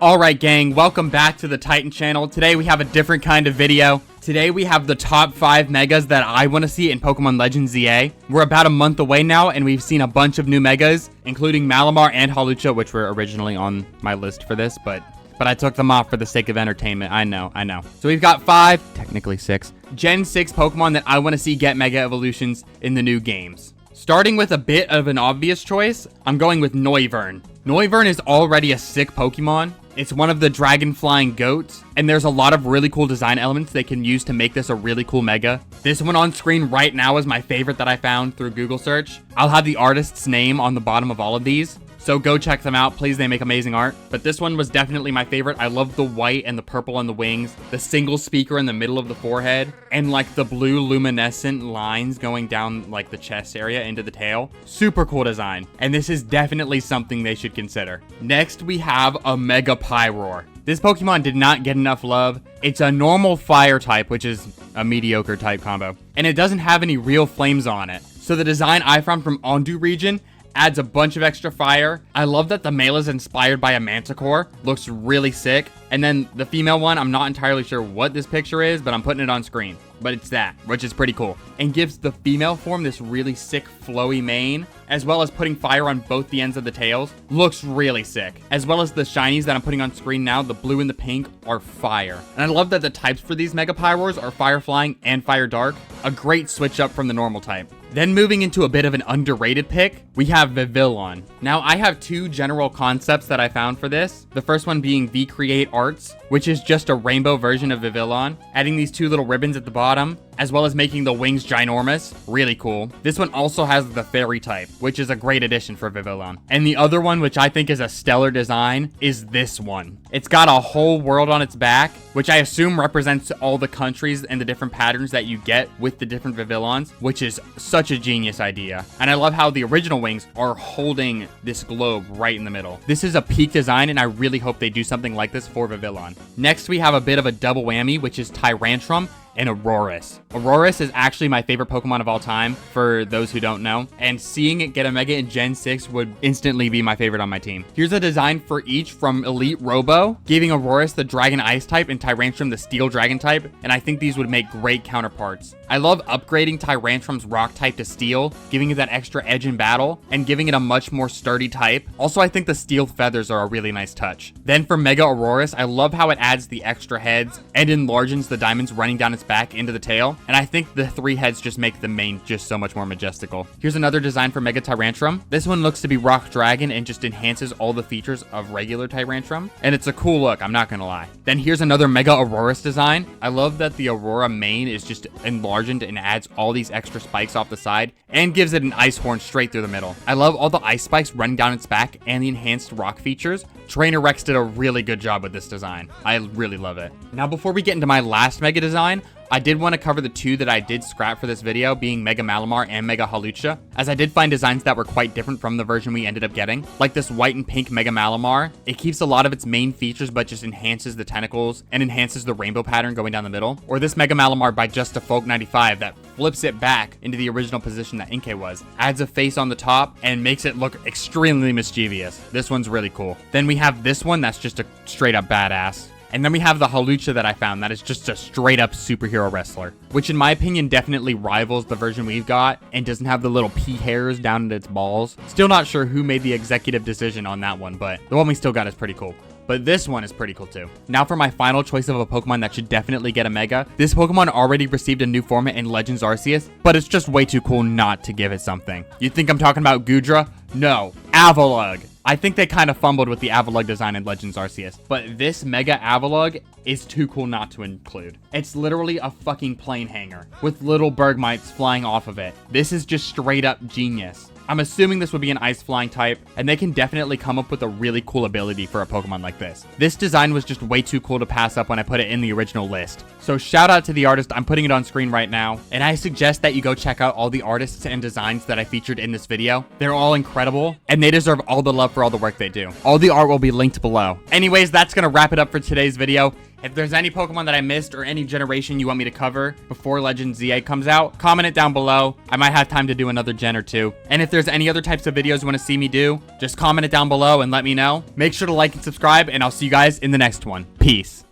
Alright gang, welcome back to the Titan channel. Today we have a different kind of video. Today we have the top 5 megas that I want to see in Pokemon Legends ZA. We're about a month away now and we've seen a bunch of new megas, including Malamar and Hawlucha, which were originally on my list for this, but I took them off for the sake of entertainment. I know. So we've got 5, technically 6, Gen 6 Pokemon that I want to see get Mega Evolutions in the new games. Starting with a bit of an obvious choice, I'm going with Noivern. Noivern is already a sick Pokemon. It's one of the dragon flying goats, and there's a lot of really cool design elements they can use to make this a really cool mega. This one on screen right now is my favorite that I found through Google search. I'll have the artist's name on the bottom of all of these, so go check them out, please. They make amazing art. But this one was definitely my favorite. I love the white and the purple on the wings, the single speaker in the middle of the forehead, and like the blue luminescent lines going down like the chest area into the tail. Super cool design, and this is definitely something they should consider. Next, we have a Mega Pyroar. This Pokemon did not get enough love. It's a normal fire type, which is a mediocre type combo, and it doesn't have any real flames on it. So the design I found from Ondu region adds a bunch of extra fire. I love that the male is inspired by a Manticore. Looks really sick. And then the female one, I'm not entirely sure what this picture is, but I'm putting it on screen. But it's that, which is pretty cool. And gives the female form this really sick flowy mane, as well as putting fire on both the ends of the tails. Looks really sick. As well as the shinies that I'm putting on screen now, the blue and the pink are fire. And I love that the types for these Mega Pyroars are Fire Flying and Fire Dark. A great switch up from the normal type. Then moving into a bit of an underrated pick, we have Vivillon. Now I have 2 general concepts that I found for this. The first one being V-Create Arts, which is just a rainbow version of Vivillon, adding these 2 little ribbons at the bottom, as well as making the wings ginormous. Really cool. This one also has the fairy type, which is a great addition for Vivillon. And the other one, which I think is a stellar design, is this one. It's got a whole world on its back, which I assume represents all the countries and the different patterns that you get with the different Vivillons, which is such a genius idea. And I love how the original wings are holding this globe right in the middle. This is a peak design, and I really hope they do something like this for Vivillon. Next, we have a bit of a double whammy, which is Tyrantrum and Aurorus. Aurorus is actually my favorite Pokemon of all time, for those who don't know, and seeing it get a Mega in Gen 6 would instantly be my favorite on my team. Here's a design for each from Elite Robo, giving Aurorus the Dragon Ice type and Tyrantrum the Steel Dragon type, and I think these would make great counterparts. I love upgrading Tyrantrum's Rock type to Steel, giving it that extra edge in battle, and giving it a much more sturdy type. Also, I think the Steel Feathers are a really nice touch. Then for Mega Aurorus, I love how it adds the extra heads and enlarges the diamonds running down its back into the tail, and I think the 3 heads just make the mane just so much more majestical. Here's another design for Mega Tyrantrum. This one looks to be Rock Dragon and just enhances all the features of regular Tyrantrum, and it's a cool look, I'm not gonna lie. Then here's another Mega Aurorus design. I love that the Aurora mane is just enlarged and adds all these extra spikes off the side and gives it an ice horn straight through the middle. I love all the ice spikes running down its back and the enhanced rock features. Trainer Rex did a really good job with this design. I really love it. Now before we get into my last Mega design, I did want to cover the 2 that I did scrap for this video, being Mega Malamar and Mega Hawlucha, as I did find designs that were quite different from the version we ended up getting. Like this white and pink Mega Malamar, it keeps a lot of its main features but just enhances the tentacles and enhances the rainbow pattern going down the middle. Or this Mega Malamar by Just a Folk 95 that flips it back into the original position that Inkay was, adds a face on the top, and makes it look extremely mischievous. This one's really cool. Then we have this one that's just a straight up badass. And then we have the Hawlucha that I found that is just a straight up superhero wrestler, which in my opinion definitely rivals the version we've got and doesn't have the little pea hairs down at its balls. Still not sure who made the executive decision on that one, but the one we still got is pretty cool. But this one is pretty cool too. Now for my final choice of a Pokemon that should definitely get a Mega. This Pokemon already received a new format in Legends Arceus, but it's just way too cool not to give it something. You think I'm talking about Goodra? No, Avalugg. I think they kind of fumbled with the Avalugg design in Legends Arceus, but this Mega Avalugg is too cool not to include. It's literally a fucking plane hanger with little Bergmites flying off of it. This is just straight up genius. I'm assuming this would be an ice flying type, and they can definitely come up with a really cool ability for a Pokemon like this. This design was just way too cool to pass up when I put it in the original list. So shout out to the artist, I'm putting it on screen right now, and I suggest that you go check out all the artists and designs that I featured in this video. They're all incredible, and they deserve all the love for all the work they do. All the art will be linked below. Anyways, that's gonna wrap it up for today's video. If there's any Pokemon that I missed or any generation you want me to cover before Legend ZA comes out, comment it down below. I might have time to do another gen or two. And if there's any other types of videos you want to see me do, just comment it down below and let me know. Make sure to like and subscribe, and I'll see you guys in the next one. Peace.